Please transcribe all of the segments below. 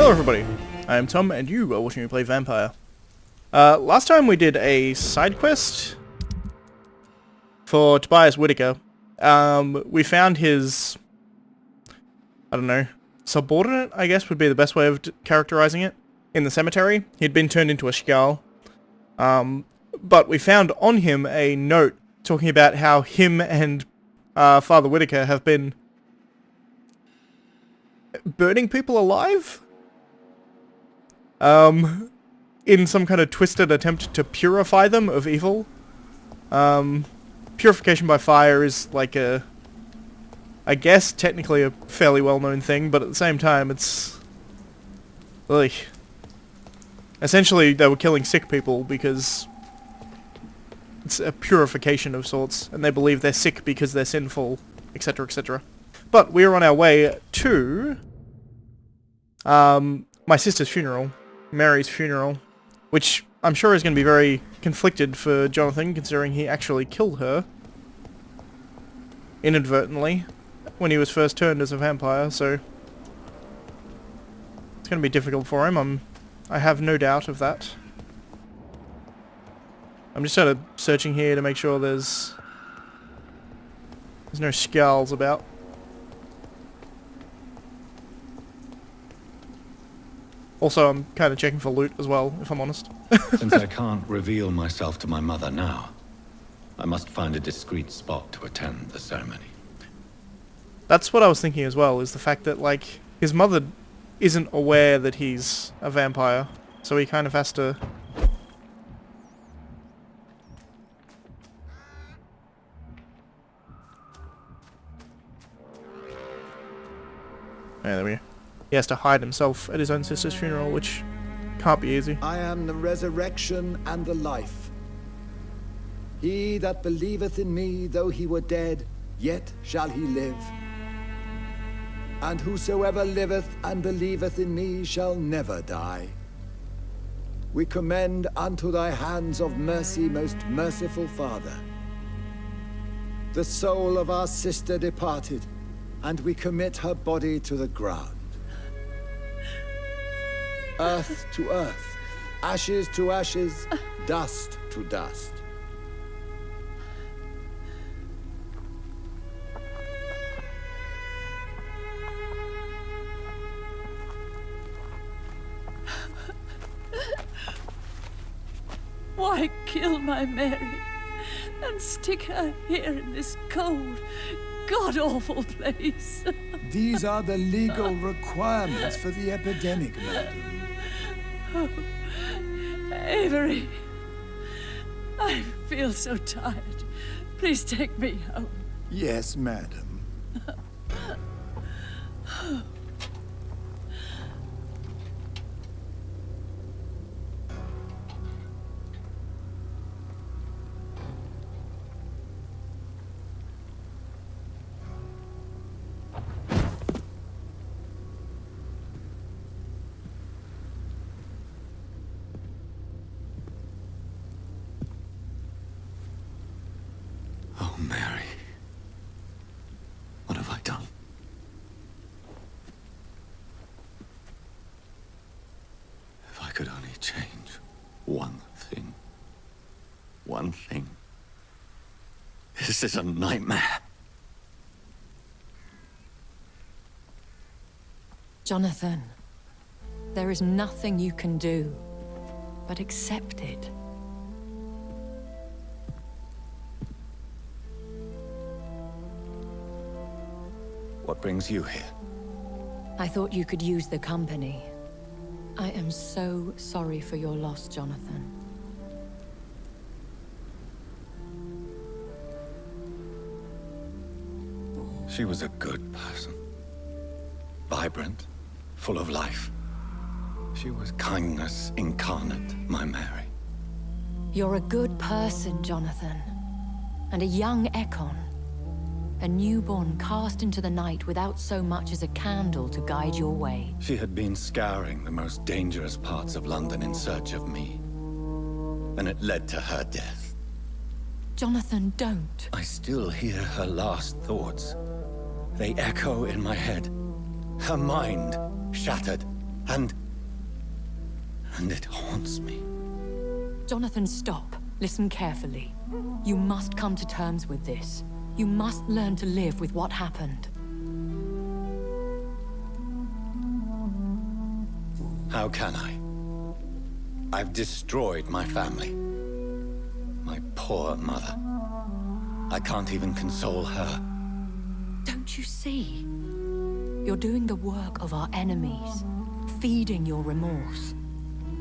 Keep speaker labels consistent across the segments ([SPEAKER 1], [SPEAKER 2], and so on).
[SPEAKER 1] Hello everybody, I am Tom and you are watching me play Vampyr. Last time we did a side quest for Tobias Whitaker. We found his, I don't know, subordinate, I guess would be the best way of characterizing it, in the cemetery. He'd been turned into a skull. But we found on him a note talking about how him and Father Whitaker have been burning people alive? In some kind of twisted attempt to purify them of evil. Purification by fire is like I guess technically a fairly well-known thing, but at the same time it's... Ugh. Essentially they were killing sick people because it's a purification of sorts, and they believe they're sick because they're sinful, etc, etc. But we're on our way to my sister's funeral, Mary's funeral, which I'm sure is going to be very conflicted for Johnathan, considering he actually killed her inadvertently when he was first turned as a vampire, so it's going to be difficult for him. I have no doubt of that. I'm just sort of searching here to make sure there's no skulls about. Also, I'm kind of checking for loot as well, if I'm honest.
[SPEAKER 2] Since I can't reveal myself to my mother now, I must find a discreet spot to attend the ceremony.
[SPEAKER 1] That's what I was thinking as well, is the fact that, like, his mother isn't aware that he's a vampire, so he kind of has to... Yeah, there we go. He has to hide himself at his own sister's funeral, which can't be easy.
[SPEAKER 3] I am the resurrection and the life. He that believeth in me, though he were dead, yet shall he live. And whosoever liveth and believeth in me shall never die. We commend unto thy hands of mercy, most merciful Father, the soul of our sister departed, and we commit her body to the ground. Earth to earth, ashes to ashes, dust to dust.
[SPEAKER 4] Why kill my Mary and stick her here in this cold, god-awful place?
[SPEAKER 3] These are the legal requirements for the epidemic, madam.
[SPEAKER 4] Oh, Avery, I feel so tired. Please take me home.
[SPEAKER 3] Yes, madam.
[SPEAKER 2] Oh, Mary. What have I done? If I could only change one thing. One thing. This is a nightmare.
[SPEAKER 5] Johnathan, there is nothing you can do but accept it.
[SPEAKER 2] What brings you here?
[SPEAKER 5] I thought you could use the company. I am so sorry for your loss, Johnathan.
[SPEAKER 2] She was a good person. Vibrant, full of life. She was kindness incarnate, my Mary.
[SPEAKER 5] You're a good person, Johnathan. And a young Ekon. A newborn cast into the night without so much as a candle to guide your way.
[SPEAKER 2] She had been scouring the most dangerous parts of London in search of me. And it led to her death.
[SPEAKER 5] Johnathan, don't.
[SPEAKER 2] I still hear her last thoughts. They echo in my head. Her mind shattered. And it haunts me.
[SPEAKER 5] Johnathan, stop. Listen carefully. You must come to terms with this. You must learn to live with what happened.
[SPEAKER 2] How can I? I've destroyed my family. My poor mother. I can't even console her.
[SPEAKER 5] Don't you see? You're doing the work of our enemies, feeding your remorse.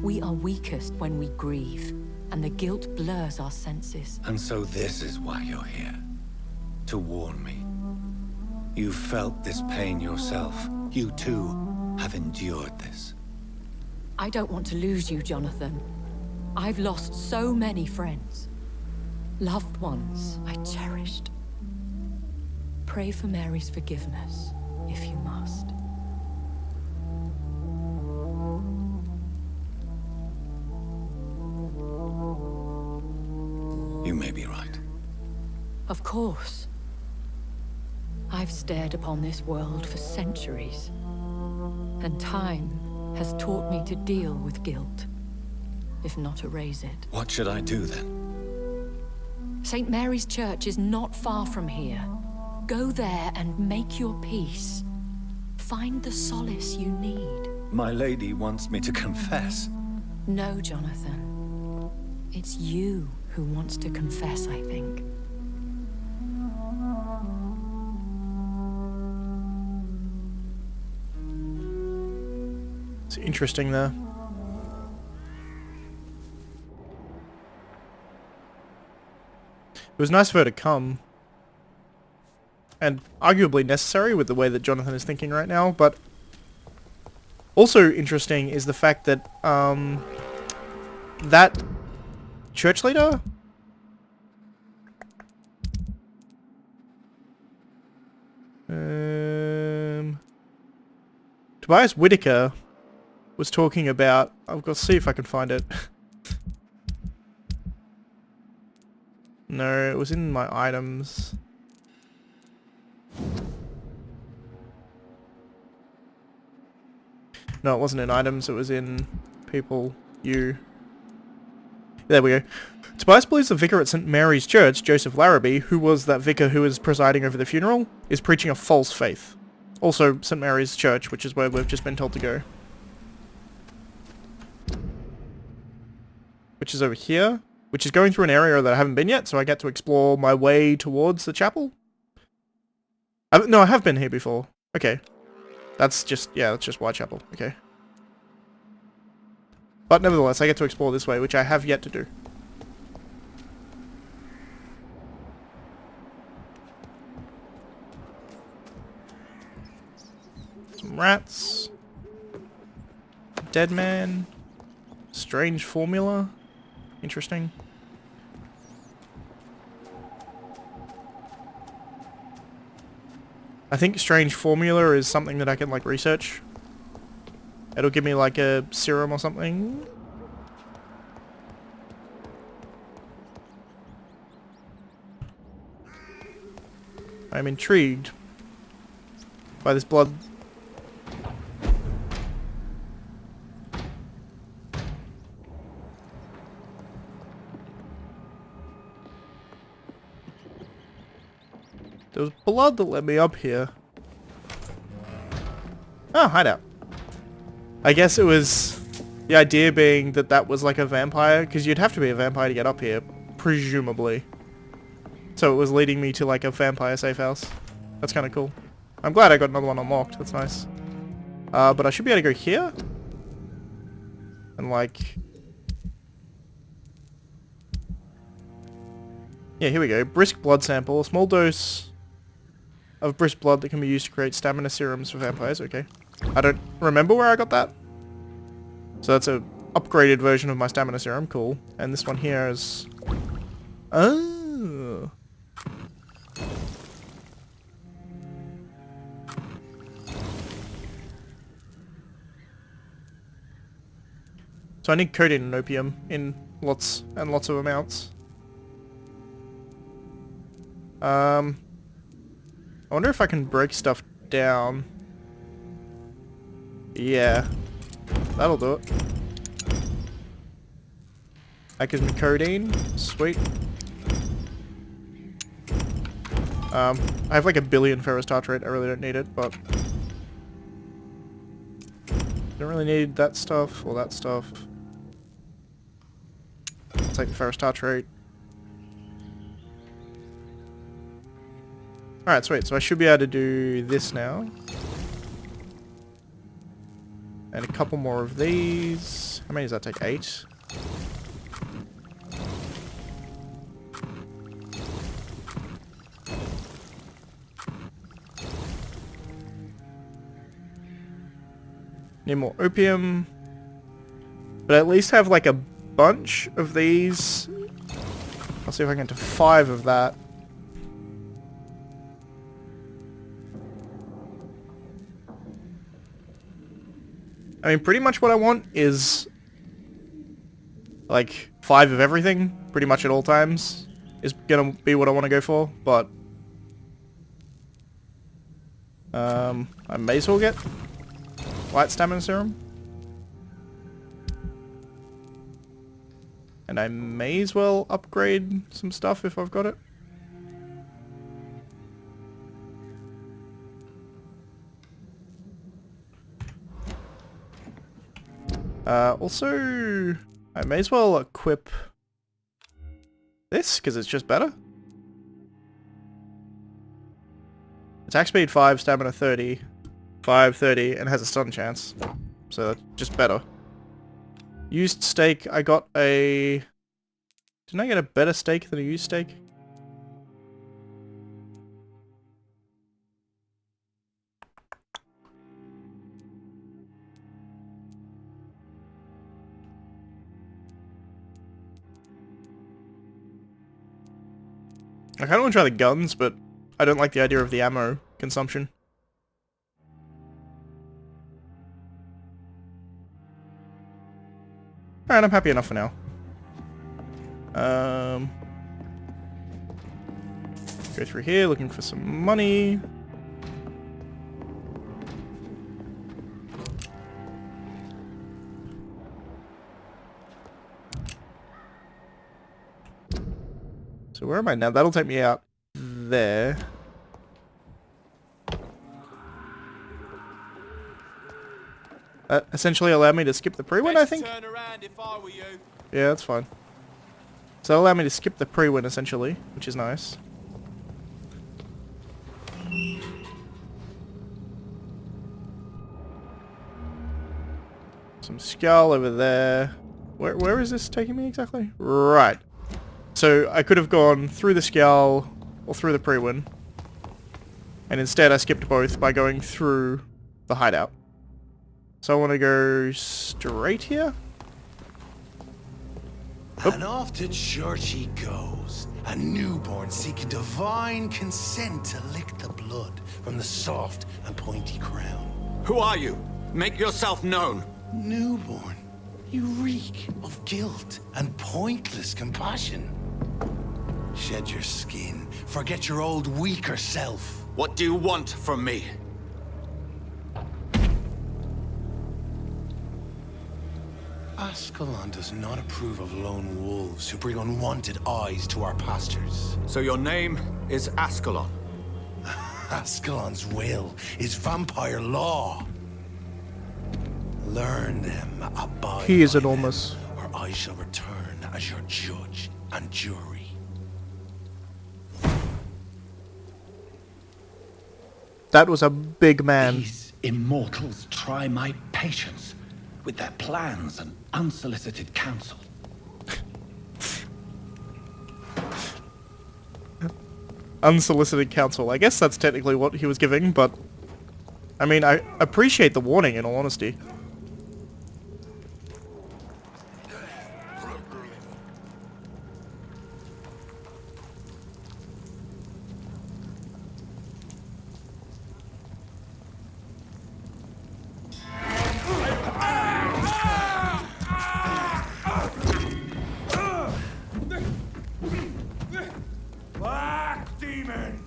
[SPEAKER 5] We are weakest when we grieve, and the guilt blurs our senses.
[SPEAKER 2] And so this is why you're here. To warn me. You've felt this pain yourself. You too have endured this.
[SPEAKER 5] I don't want to lose you, Johnathan. I've lost so many friends. Loved ones I cherished. Pray for Mary's forgiveness, if you must.
[SPEAKER 2] You may be right.
[SPEAKER 5] Of course. I've stared upon this world for centuries, and time has taught me to deal with guilt, if not erase it.
[SPEAKER 2] What should I do then?
[SPEAKER 5] St. Mary's Church is not far from here. Go there and make your peace. Find the solace you need.
[SPEAKER 2] My lady wants me to confess.
[SPEAKER 5] No, Johnathan. It's you who wants to confess, I think.
[SPEAKER 1] It's interesting there. It was nice of her to come. And arguably necessary with the way that Johnathan is thinking right now, but also interesting is the fact that that church leader Tobias Whitaker was talking about, I've got to see if I can find it. No, it was in my items. No, it wasn't in items, it was in people, you. There we go. Tobias believes the vicar at St. Mary's Church, Joseph Larrabee, who was that vicar who was presiding over the funeral, is preaching a false faith. Also, St. Mary's Church, which is where we've just been told to go. Which is over here. Which is going through an area that I haven't been yet, so I get to explore my way towards the chapel. No, I have been here before. Okay. That's just, yeah, that's just Whitechapel. Okay. But nevertheless, I get to explore this way, which I have yet to do. Some rats. Dead man. Strange formula. Interesting. I think strange formula is something that I can like research. It'll give me like a serum or something. I'm intrigued by this blood. There was blood that led me up here. Oh, hideout. I guess it was the idea being that that was like a vampire, because you'd have to be a vampire to get up here, presumably. So it was leading me to like a vampire safe house. That's kind of cool. I'm glad I got another one unlocked. That's nice. But I should be able to go here. And like... Yeah, here we go. Brisk blood sample. A small dose of brisk blood that can be used to create stamina serums for vampires. Okay. I don't remember where I got that. So that's a upgraded version of my stamina serum. Cool. And this one here is... Oh. So I need codeine and opium in lots and lots of amounts. I wonder if I can break stuff down. Yeah. That'll do it. That gives me codeine. Sweet. I have like 1 billion ferrous tartrate. I really don't need it, but... Don't really need that stuff or that stuff. I'll take the ferrous tartrate. Alright, sweet. So I should be able to do this now. And a couple more of these. How many does that take? 8? Need more opium. But at least have like a bunch of these. I'll see if I can get to 5 of that. I mean, pretty much what I want is like 5 of everything, pretty much at all times, is gonna be what I want to go for, but I may as well get light stamina serum. And I may as well upgrade some stuff if I've got it. Also, I may as well equip this, because it's just better. Attack speed 5, stamina 30, 5, 30, and has a stun chance. So that's just better. Used stake, I got a... Didn't I get a better stake than a used stake? I kind of want to try the guns, but I don't like the idea of the ammo consumption. Alright, I'm happy enough for now. Go through here looking for some money. So where am I now? That'll take me out there. Essentially allow me to skip the pre-win, I think?
[SPEAKER 6] Turn around if I were you.
[SPEAKER 1] Yeah, that's fine. So allow me to skip the pre-win, essentially, which is nice. Some skull over there. Where is this taking me exactly? Right. So I could have gone through the skull or through the pre-win. And instead I skipped both by going through the hideout. So I want to go straight here.
[SPEAKER 7] And off to church he goes, a newborn seeking divine consent to lick the blood from the soft and pointy crown.
[SPEAKER 6] Who are you? Make yourself known.
[SPEAKER 7] Newborn, you reek of guilt and pointless compassion. Shed your skin, forget your old weaker self.
[SPEAKER 6] What do you want from me?
[SPEAKER 7] Ascalon does not approve of lone wolves who bring unwanted eyes to our pastures.
[SPEAKER 6] So your name is Ascalon?
[SPEAKER 7] Ascalon's will is vampire law. Learn them, abide
[SPEAKER 1] He is
[SPEAKER 7] by
[SPEAKER 1] enormous.
[SPEAKER 7] them, or I shall return as your judge and jury.
[SPEAKER 1] That was a big man.
[SPEAKER 8] These immortals try my patience with their plans and unsolicited counsel.
[SPEAKER 1] Unsolicited counsel. I guess that's technically what he was giving, but... I mean, I appreciate the warning, in all honesty.
[SPEAKER 7] Black demon!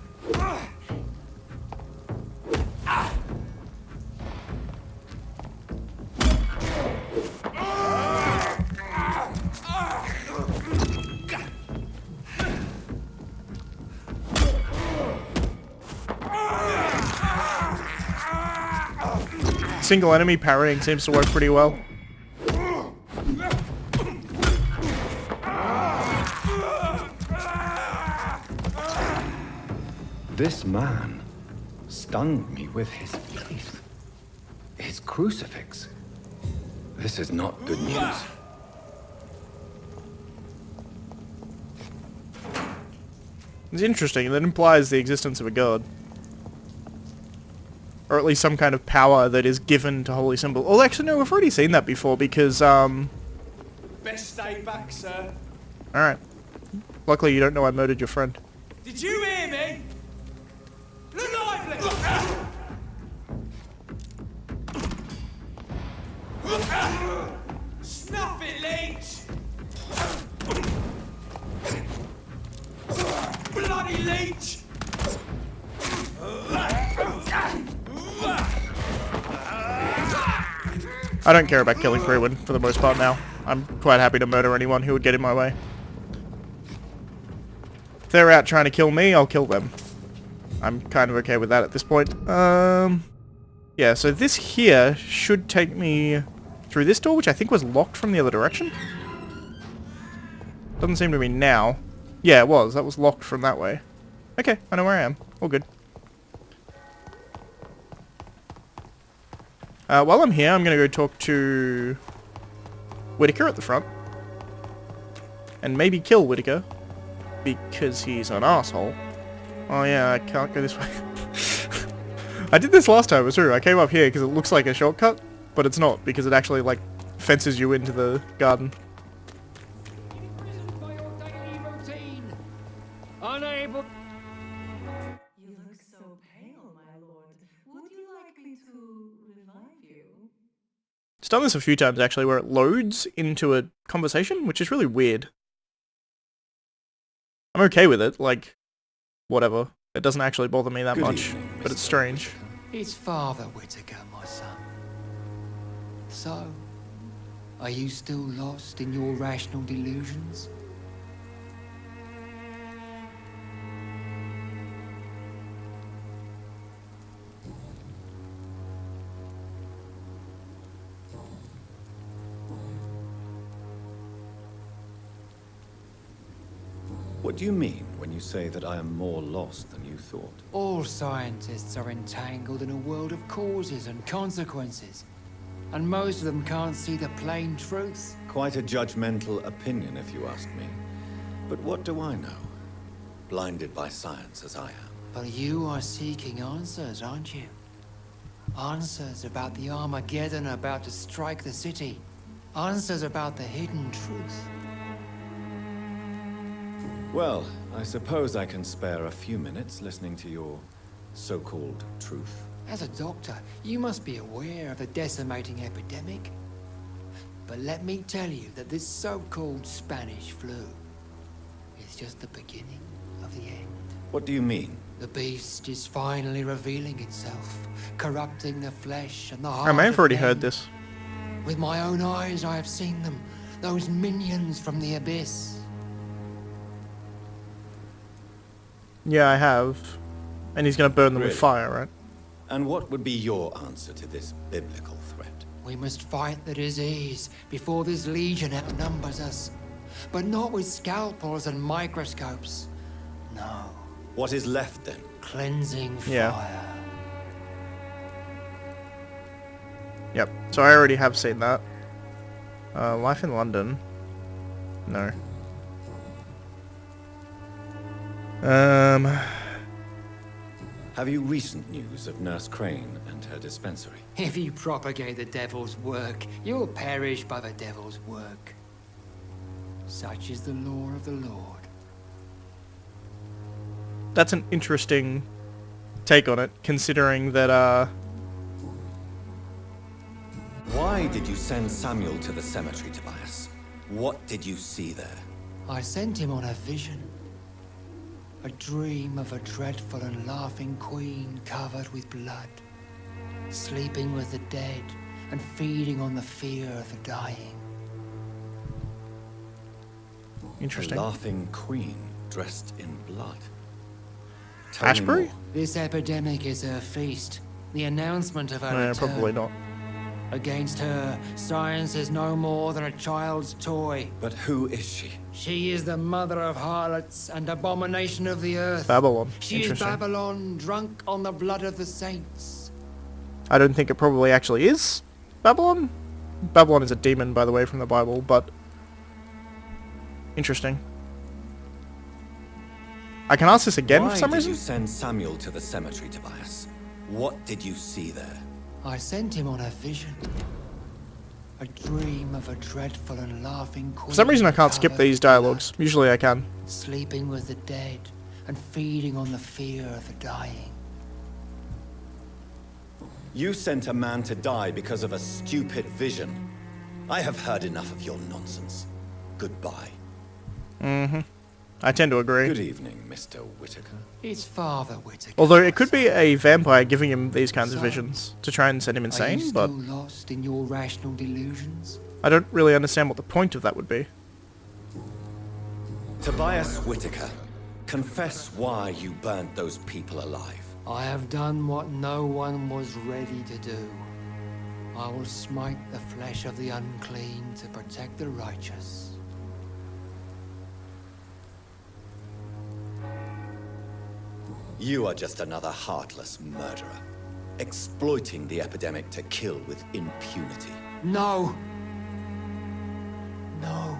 [SPEAKER 1] single enemy parrying seems to work pretty well.
[SPEAKER 2] This man stunned me with his faith. His crucifix. This is not good news.
[SPEAKER 1] It's interesting. That implies the existence of a god. Or at least some kind of power that is given to holy symbol. Oh, actually, no, we've already seen that before because,
[SPEAKER 9] Best stay back, sir.
[SPEAKER 1] Alright. Luckily, you don't know I murdered your friend.
[SPEAKER 9] Did you hear me? Look lively! Snuff it, leech! Bloody leech!
[SPEAKER 1] I don't care about killing Freewood for the most part now. I'm quite happy to murder anyone who would get in my way. If they're out trying to kill me, I'll kill them. I'm kind of okay with that at this point. Yeah, so this here should take me through this door, which I think was locked from the other direction. Doesn't seem to be now. Yeah, it was. That was locked from that way. Okay, I know where I am. All good. While I'm here, I'm going to go talk to Whitaker at the front. And maybe kill Whitaker. Because he's an asshole. Oh yeah, I can't go this way. I did this last time, it's true. I came up here because it looks like a shortcut. But it's not, because it actually, like, fences you into the garden.
[SPEAKER 10] Unable.
[SPEAKER 5] You look so pale, my lord. Would you like me to revive you?
[SPEAKER 1] It's done this a few times, actually, where it loads into a conversation, which is really weird. I'm okay with it, like, whatever. It doesn't actually bother me that
[SPEAKER 2] Good
[SPEAKER 1] much,
[SPEAKER 2] evening,
[SPEAKER 1] but it's
[SPEAKER 2] Mr.
[SPEAKER 1] strange.
[SPEAKER 10] It's Father Whitaker, my son. So, are you still lost in your rational delusions?
[SPEAKER 2] What do you mean when you say that I am more lost than you thought?
[SPEAKER 10] All scientists are entangled in a world of causes and consequences. And most of them can't see the plain truth.
[SPEAKER 2] Quite a judgmental opinion, if you ask me. But what do I know? Blinded by science as I am.
[SPEAKER 10] But you are seeking answers, aren't you? Answers about the Armageddon about to strike the city. Answers about the hidden truth.
[SPEAKER 2] Well, I suppose I can spare a few minutes listening to your so-called truth.
[SPEAKER 10] As a doctor, you must be aware of the decimating epidemic. But let me tell you that this so-called Spanish flu is just the beginning of the end.
[SPEAKER 2] What do you mean?
[SPEAKER 10] The beast is finally revealing itself, corrupting the flesh and the heart.
[SPEAKER 1] I may have
[SPEAKER 10] of
[SPEAKER 1] already
[SPEAKER 10] men.
[SPEAKER 1] heard this.
[SPEAKER 10] With my own eyes, I have seen them, those minions from the abyss.
[SPEAKER 1] Yeah, I have. And he's gonna burn them with
[SPEAKER 2] Really?
[SPEAKER 1] fire, right?
[SPEAKER 2] And what would be your answer to this biblical threat?
[SPEAKER 10] We must fight the disease before this legion outnumbers us. But not with scalpels and microscopes. No.
[SPEAKER 2] What is left then?
[SPEAKER 10] Cleansing fire.
[SPEAKER 1] Yeah. Yep, so I already have seen that. Life in London. No.
[SPEAKER 2] Have you recent news of Nurse Crane and her dispensary?
[SPEAKER 10] If you propagate the devil's work, you'll perish by the devil's work. Such is the law of the Lord.
[SPEAKER 1] That's an interesting take on it, considering that,
[SPEAKER 2] Why did you send Samuel to the cemetery, Tobias? What did you see there?
[SPEAKER 10] I sent him on a vision. A dream of a dreadful and laughing queen covered with blood, sleeping with the dead and feeding on the fear of the dying.
[SPEAKER 1] interesting.
[SPEAKER 2] A laughing queen dressed in blood. Tell me
[SPEAKER 1] Ashbury?
[SPEAKER 2] more.
[SPEAKER 10] This epidemic is her feast, the announcement of her
[SPEAKER 1] No,
[SPEAKER 10] return.
[SPEAKER 1] probably not.
[SPEAKER 10] Against her, science is no more than a child's toy.
[SPEAKER 2] But who is she?
[SPEAKER 10] She is the mother of harlots and abomination of the earth.
[SPEAKER 1] Babylon.
[SPEAKER 10] She is
[SPEAKER 1] Interesting.
[SPEAKER 10] Babylon, drunk on the blood of the saints.
[SPEAKER 1] I don't think it probably actually is Babylon. Babylon is a demon, by the way, from the Bible, but interesting. I can ask this again for some reason.
[SPEAKER 2] Why did you send Samuel to the cemetery, Tobias? What did you see there?
[SPEAKER 10] I sent him on a vision. A dream of a dreadful and laughing queen.
[SPEAKER 1] For some reason I can't skip
[SPEAKER 10] covered
[SPEAKER 1] these
[SPEAKER 10] with
[SPEAKER 1] dialogues.
[SPEAKER 10] blood,
[SPEAKER 1] Usually I can.
[SPEAKER 10] sleeping with the dead and feeding on the fear of the dying.
[SPEAKER 2] You sent a man to die because of a stupid vision. I have heard enough of your nonsense. Goodbye.
[SPEAKER 1] I tend to agree.
[SPEAKER 2] Good evening, Mr. Whitaker.
[SPEAKER 10] It's Father Whitaker.
[SPEAKER 1] Although it could be a vampire giving him these kinds of visions to try and send him
[SPEAKER 10] Are you
[SPEAKER 1] insane,
[SPEAKER 10] still
[SPEAKER 1] but
[SPEAKER 10] lost in your rational delusions?
[SPEAKER 1] I don't really understand what the point of that would be.
[SPEAKER 2] Tobias Whitaker, confess why you burnt those people alive.
[SPEAKER 10] I have done what no one was ready to do. I will smite the flesh of the unclean to protect the righteous.
[SPEAKER 2] You are just another heartless murderer, exploiting the epidemic to kill with impunity.
[SPEAKER 10] No! No.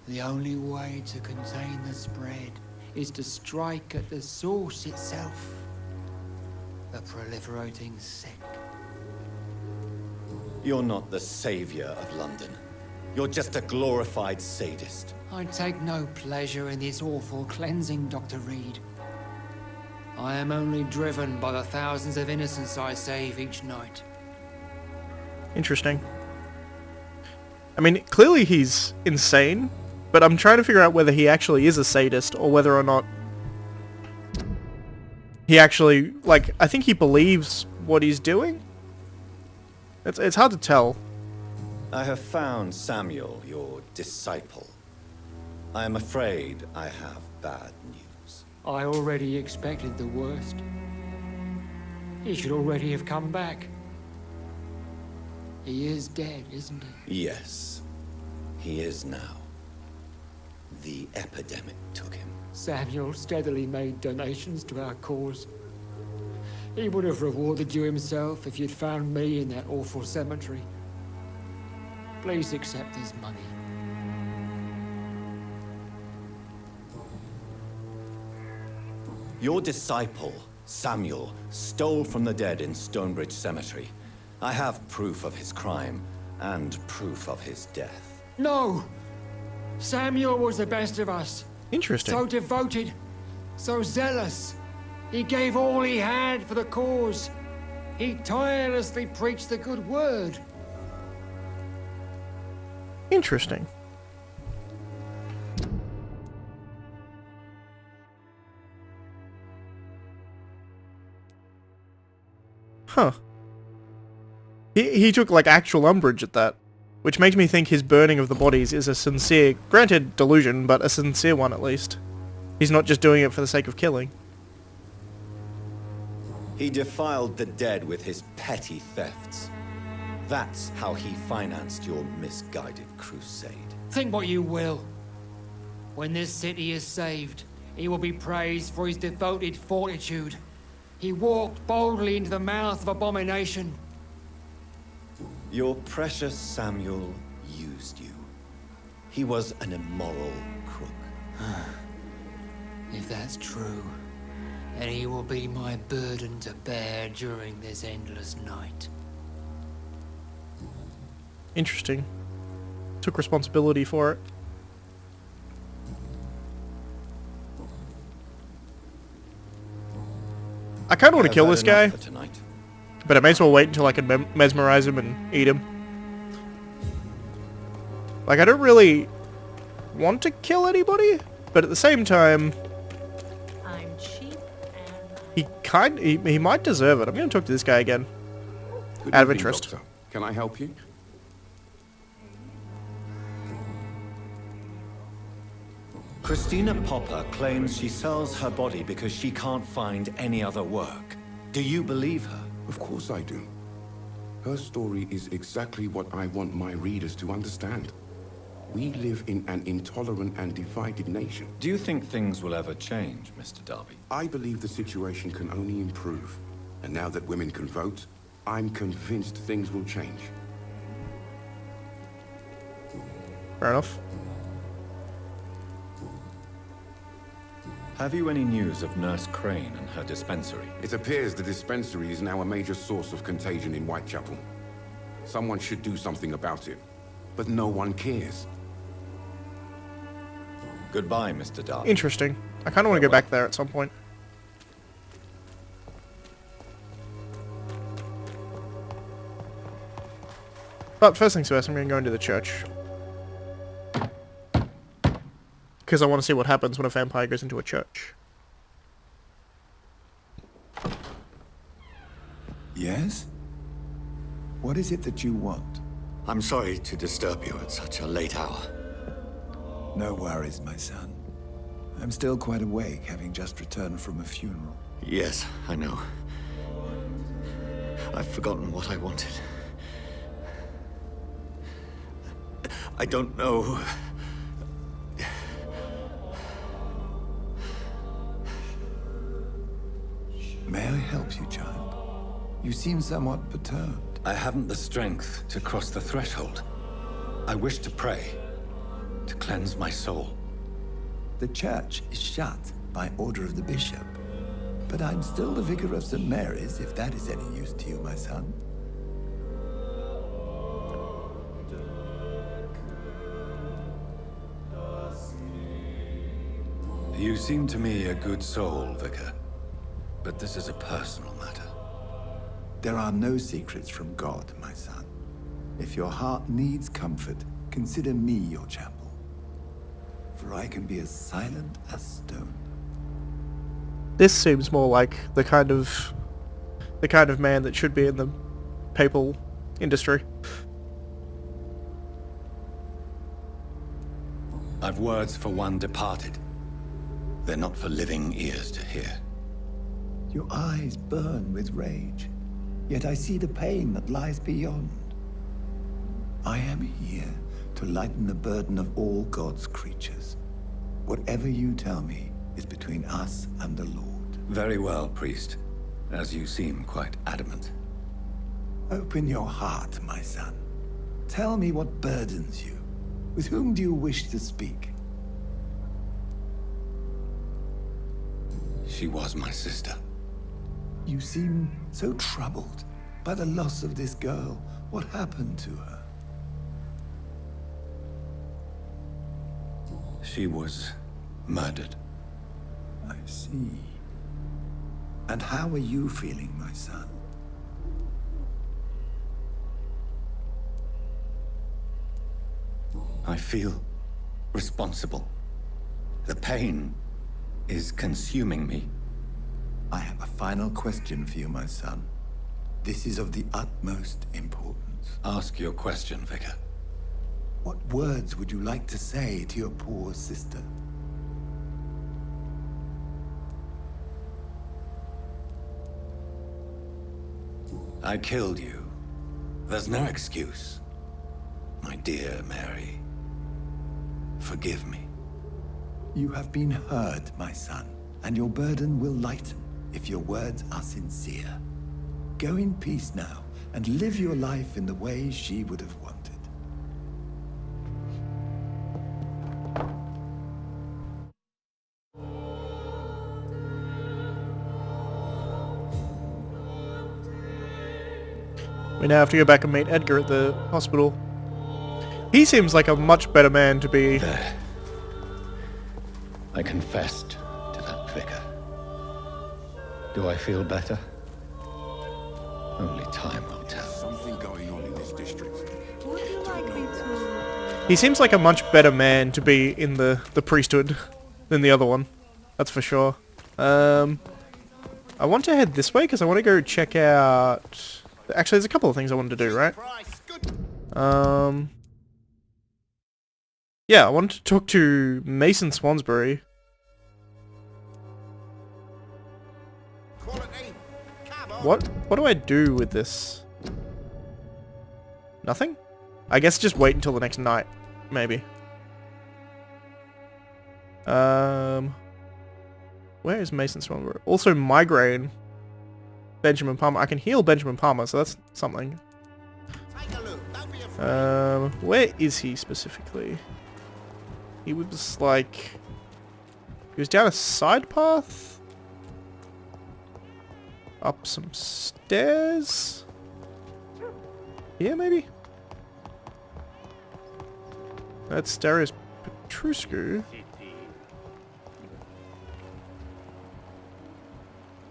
[SPEAKER 10] The only way to contain the spread is to strike at the source itself. The proliferating sick.
[SPEAKER 2] You're not the savior of London. You're just a glorified sadist.
[SPEAKER 10] I take no pleasure in this awful cleansing, Dr. Reid. I am only driven by the thousands of innocents I save each night.
[SPEAKER 1] Interesting. I mean, clearly he's insane, but I'm trying to figure out whether he actually is a sadist or whether or not he actually, like, I think he believes what he's doing. It's hard to tell.
[SPEAKER 2] I have found Samuel, your disciple. I am afraid I have bad news.
[SPEAKER 10] I already expected the worst. He should already have come back. He is dead, isn't he?
[SPEAKER 2] Yes, he is now. The epidemic took him.
[SPEAKER 10] Samuel steadily made donations to our cause. He would have rewarded you himself if you'd found me in that awful cemetery. Please accept his money.
[SPEAKER 2] Your disciple, Samuel, stole from the dead in Stonebridge Cemetery. I have proof of his crime and proof of his death.
[SPEAKER 10] No! Samuel was the best of us.
[SPEAKER 1] Interesting.
[SPEAKER 10] So devoted, so zealous. He gave all he had for the cause. He tirelessly preached the good word.
[SPEAKER 1] Interesting. Huh. He took, like, actual umbrage at that, which makes me think his burning of the bodies is a sincere, granted delusion, but a sincere one at least. He's not just doing it for the sake of killing.
[SPEAKER 2] He defiled the dead with his petty thefts. That's how he financed your misguided crusade.
[SPEAKER 10] Think what you will. When this city is saved, he will be praised for his devoted fortitude. He walked boldly into the mouth of abomination.
[SPEAKER 2] Your precious Samuel used you. He was an immoral crook.
[SPEAKER 10] If that's true, then he will be my burden to bear during this endless night.
[SPEAKER 1] Interesting. Took responsibility for it. I kind of want to kill this guy, but I may as well wait until I can mesmerize him and eat him. Like, I don't really want to kill anybody, but at the same time,
[SPEAKER 4] I'm cheap and
[SPEAKER 1] he might deserve it. I'm going to talk to this guy again,
[SPEAKER 11] Good
[SPEAKER 1] out of
[SPEAKER 11] evening,
[SPEAKER 1] interest.
[SPEAKER 11] Doctor. Can I help you?
[SPEAKER 2] Christina Popper claims she sells her body because she can't find any other work. Do you believe her?
[SPEAKER 11] Of course I do. Her story is exactly what I want my readers to understand. We live in an intolerant and divided nation.
[SPEAKER 2] Do you think things will ever change, Mr. Darby?
[SPEAKER 11] I believe the situation can only improve. And now that women can vote, I'm convinced things will change.
[SPEAKER 1] Fair enough.
[SPEAKER 2] Have you any news of Nurse Crane and her dispensary?
[SPEAKER 11] It appears the dispensary is now a major source of contagion in Whitechapel. Someone should do something about it, but no one cares.
[SPEAKER 2] Goodbye, Mr. Darby.
[SPEAKER 1] Interesting. I kind of want to go back there at some point. But first things first, I'm going to go into the church. Because I want to see what happens when a vampire goes into a church.
[SPEAKER 3] Yes? What is it that you want?
[SPEAKER 2] I'm sorry to disturb you at such a late hour.
[SPEAKER 3] No worries, my son. I'm still quite awake, having just returned from a funeral.
[SPEAKER 2] Yes, I know. I've forgotten what I wanted. I don't know.
[SPEAKER 3] May I help you, child? You seem somewhat perturbed.
[SPEAKER 2] I haven't the strength to cross the threshold. I wish to pray, to cleanse my soul.
[SPEAKER 3] The church is shut by order of the bishop. But I'm still the vicar of St. Mary's, if that is any use to you, my son.
[SPEAKER 2] You seem to me a good soul, Vicar. But this is a personal matter.
[SPEAKER 3] There are no secrets from God, my son. If your heart needs comfort, consider me your chapel. For I can be as silent as stone.
[SPEAKER 1] This seems more like the kind of man that should be in the papal industry.
[SPEAKER 2] I've words for one departed. They're not for living ears to hear.
[SPEAKER 3] Your eyes burn with rage, yet I see the pain that lies beyond. I am here to lighten the burden of all God's creatures. Whatever you tell me is between us and the Lord.
[SPEAKER 2] Very well, priest, as you seem quite adamant.
[SPEAKER 3] Open your heart, my son. Tell me what burdens you. With whom do you wish to speak?
[SPEAKER 2] She was my sister.
[SPEAKER 3] You seem so troubled by the loss of this girl. What happened to her?
[SPEAKER 2] She was murdered.
[SPEAKER 3] I see. And how are you feeling, my son?
[SPEAKER 2] I feel responsible. The pain is consuming me.
[SPEAKER 3] I have a final question for you, my son. This is of the utmost importance.
[SPEAKER 2] Ask your question, Vicar.
[SPEAKER 3] What words would you like to say to your poor sister?
[SPEAKER 2] I killed you. There's no excuse. My dear Mary, forgive me.
[SPEAKER 3] You have been heard, my son, and your burden will lighten if your words are sincere. Go in peace now, and live your life in the way she would have wanted.
[SPEAKER 1] We now have to go back and meet Edgar at the hospital. He seems like a much better man to be...
[SPEAKER 2] There. I confessed to that vicar. Do I feel better? Only time will tell.
[SPEAKER 11] Something going on in this district.
[SPEAKER 4] Would you like me to?
[SPEAKER 1] He seems like a much better man to be in the priesthood than the other one. That's for sure. I want to head this way because I want to go check out... Actually, there's a couple of things I wanted to do, right? Yeah, I wanted to talk to Mason Swansbury. What do I do with this? Nothing? I guess just wait until the next night, maybe. Where is Mason Swanborough? Also Migraine. Benjamin Palmer. I can heal Benjamin Palmer, so that's something. Where is he specifically? He was like... He was down a side path? Up some stairs? Here, maybe? That's Darius Petruscu.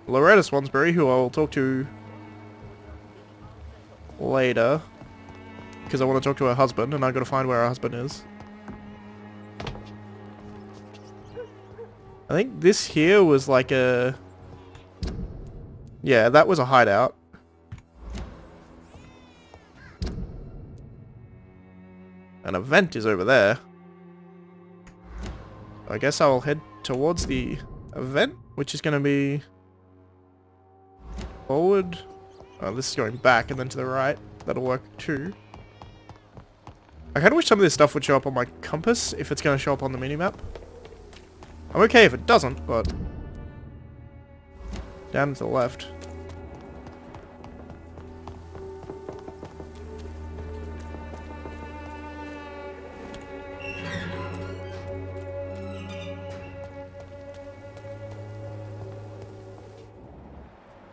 [SPEAKER 1] Loretta Swansbury, who I'll talk to later. Because I want to talk to her husband, and I've got to find where her husband is. I think this here was like a... Yeah, that was a hideout. An event is over there. I guess I'll head towards the event, which is going to be... forward. Oh, this is going back and then to the right. That'll work too. I kind of wish some of this stuff would show up on my compass if it's going to show up on the minimap. I'm okay if it doesn't, but... Down to the left.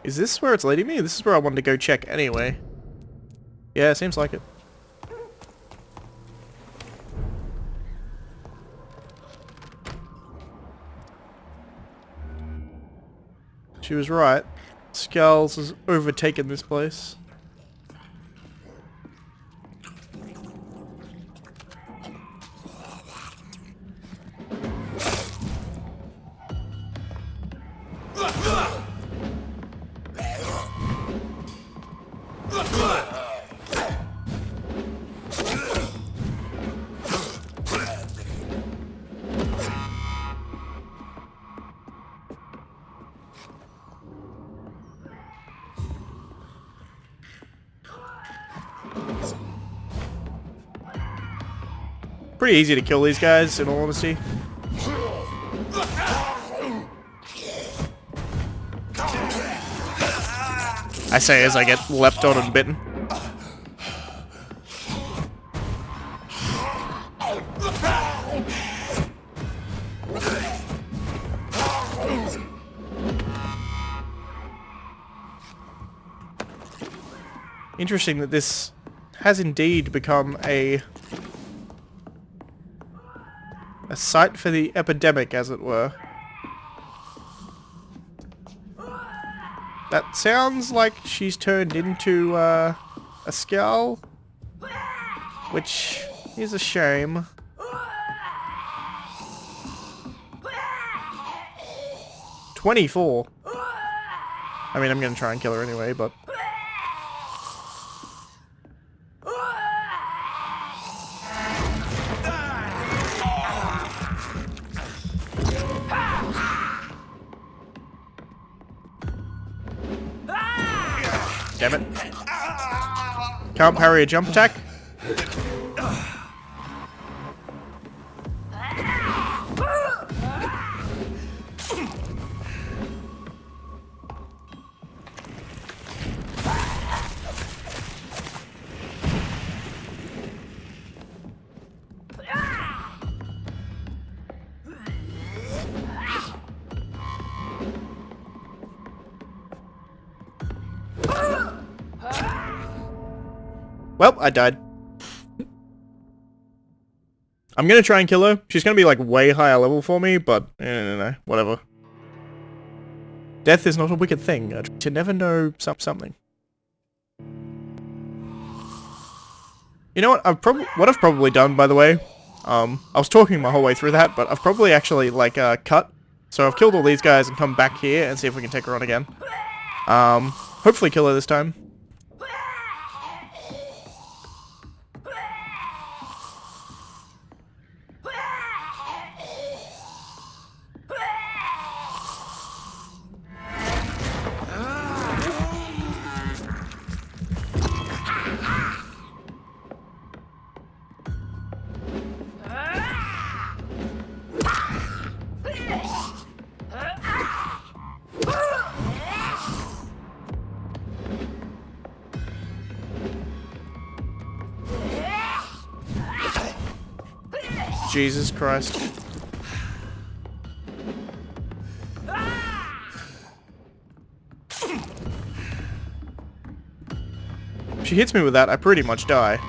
[SPEAKER 1] Is this where it's leading me? This is where I wanted to go check anyway. Yeah, seems like it. She was right. Skulls has overtaken this place. Pretty easy to kill these guys, in all honesty. I say as I get leapt on and bitten. Interesting that this has indeed become a site for the epidemic, as it were. That sounds like she's turned into a skull, which is a shame. "24. I mean, I'm gonna try and kill her anyway, but... Damn it. Can't parry a jump attack. Well, I died. I'm gonna try and kill her. She's gonna be like way higher level for me, but no, whatever. Death is not a wicked thing. To never know something. You know what? I've probably done, by the way. I was talking my whole way through that, but I've probably actually like cut. So I've killed all these guys and come back here and see if we can take her on again. Hopefully kill her this time. Jesus Christ. If she hits me with that, I pretty much die.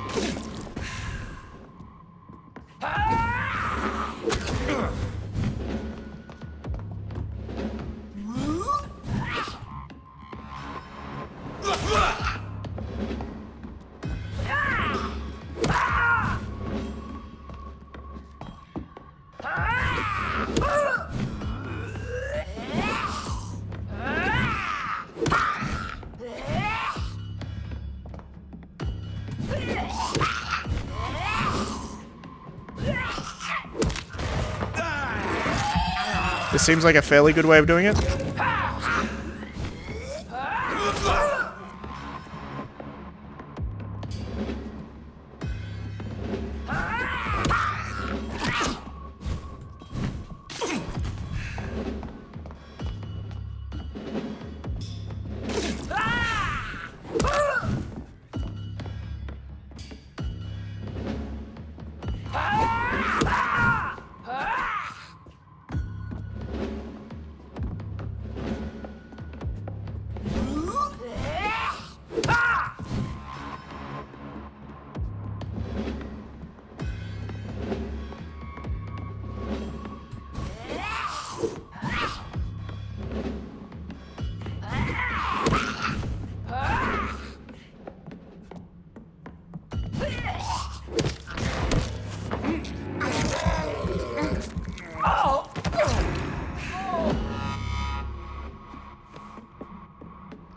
[SPEAKER 1] This seems like a fairly good way of doing it.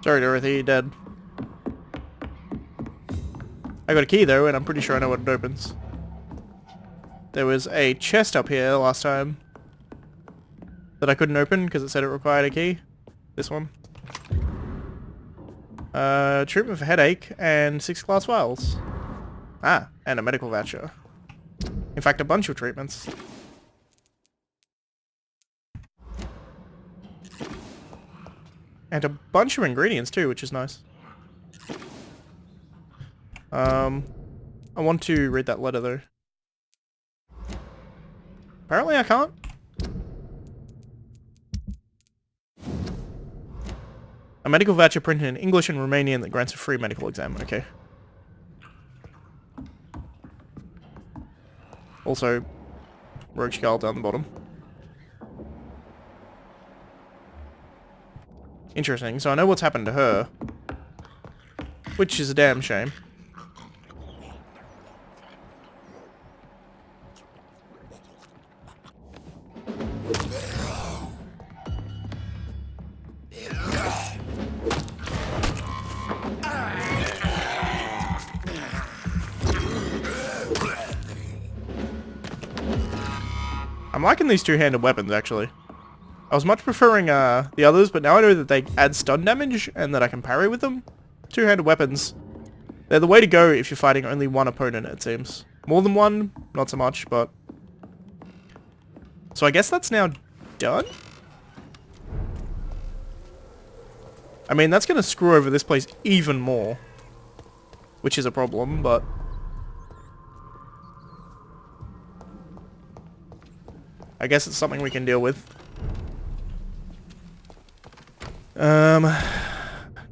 [SPEAKER 1] Sorry, Dorothy, you're dead. I got a key though, and I'm pretty sure I know what it opens. There was a chest up here last time that I couldn't open because it said it required a key. This one. Treatment for headache and 6 glass vials. Ah, and a medical voucher. In fact, a bunch of treatments. And a bunch of ingredients too, which is nice. I want to read that letter though. Apparently I can't. A medical voucher printed in English and Romanian that grants a free medical exam. Okay. Also, Rogue Skull down the bottom. Interesting, so I know what's happened to her. Which is a damn shame. I'm liking these two-handed weapons, actually. I was much preferring the others, but now I know that they add stun damage and that I can parry with them. Two-handed weapons. They're the way to go if you're fighting only one opponent, it seems. More than one, not so much, but... So I guess that's now done? I mean, that's going to screw over this place even more. Which is a problem, but... I guess it's something we can deal with.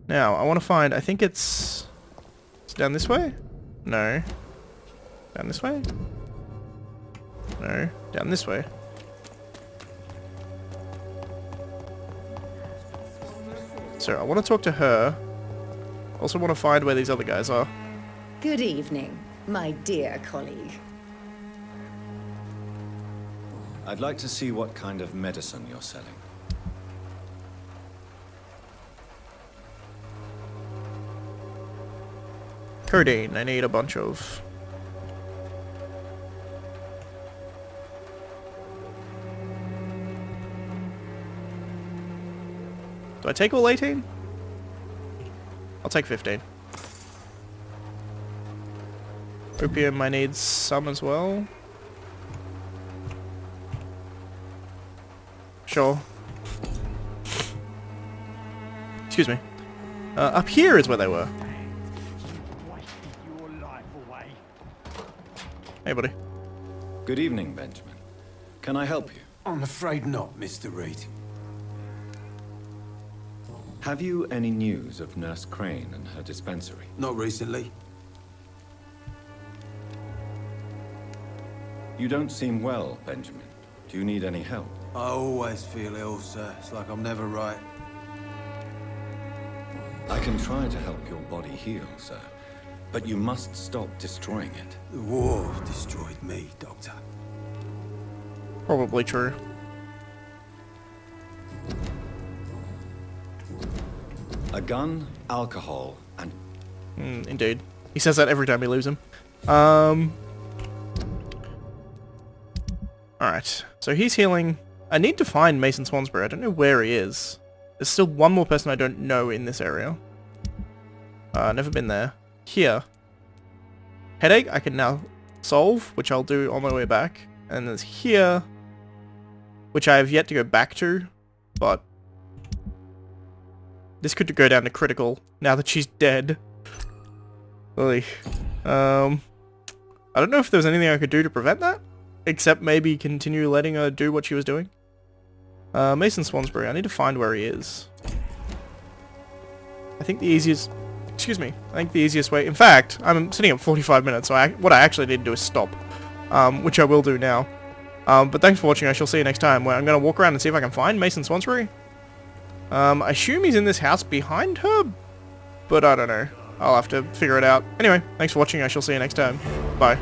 [SPEAKER 1] Now, I want to find, I think it's down this way? No. Down this way? No. Down this way. So, I want to talk to her. Also want to find where these other guys are.
[SPEAKER 12] Good evening, my dear colleague.
[SPEAKER 13] I'd like to see what kind of medicine you're selling.
[SPEAKER 1] Codeine, I need a bunch of. Do I take all 18? I'll take 15. Opium, I need some as well. Sure. Excuse me. Up here is where they were. Hey, buddy.
[SPEAKER 13] Good evening, Benjamin. Can I help you?
[SPEAKER 7] I'm afraid not, Mr. Reid.
[SPEAKER 13] Have you any news of Nurse Crane and her dispensary?
[SPEAKER 7] Not recently.
[SPEAKER 13] You don't seem well, Benjamin. Do you need any help?
[SPEAKER 7] I always feel ill, sir. It's like I'm never right.
[SPEAKER 13] I can try to help your body heal, sir. But you must stop destroying it.
[SPEAKER 7] The war destroyed me, Doctor.
[SPEAKER 1] Probably true.
[SPEAKER 13] A gun, alcohol, and...
[SPEAKER 1] Indeed. He says that every time we lose him. Alright, so he's healing. I need to find Mason Swansbury. I don't know where he is. There's still one more person I don't know in this area. Never been there. Here. Headache I can now solve, which I'll do on my way back. And there's here, which I have yet to go back to, but this could go down to critical now that she's dead. Really. I don't know if there's anything I could do to prevent that, except maybe continue letting her do what she was doing. Mason Swansbury, I need to find where he is. I think the easiest... Excuse me. I think the easiest way... In fact, I'm sitting at 45 minutes, so what I actually need to do is stop. Which I will do now. But thanks for watching. I shall see you next time, where I'm going to walk around and see if I can find Mason Swansbury. I assume he's in this house behind her, but I don't know. I'll have to figure it out. Anyway, thanks for watching. I shall see you next time. Bye.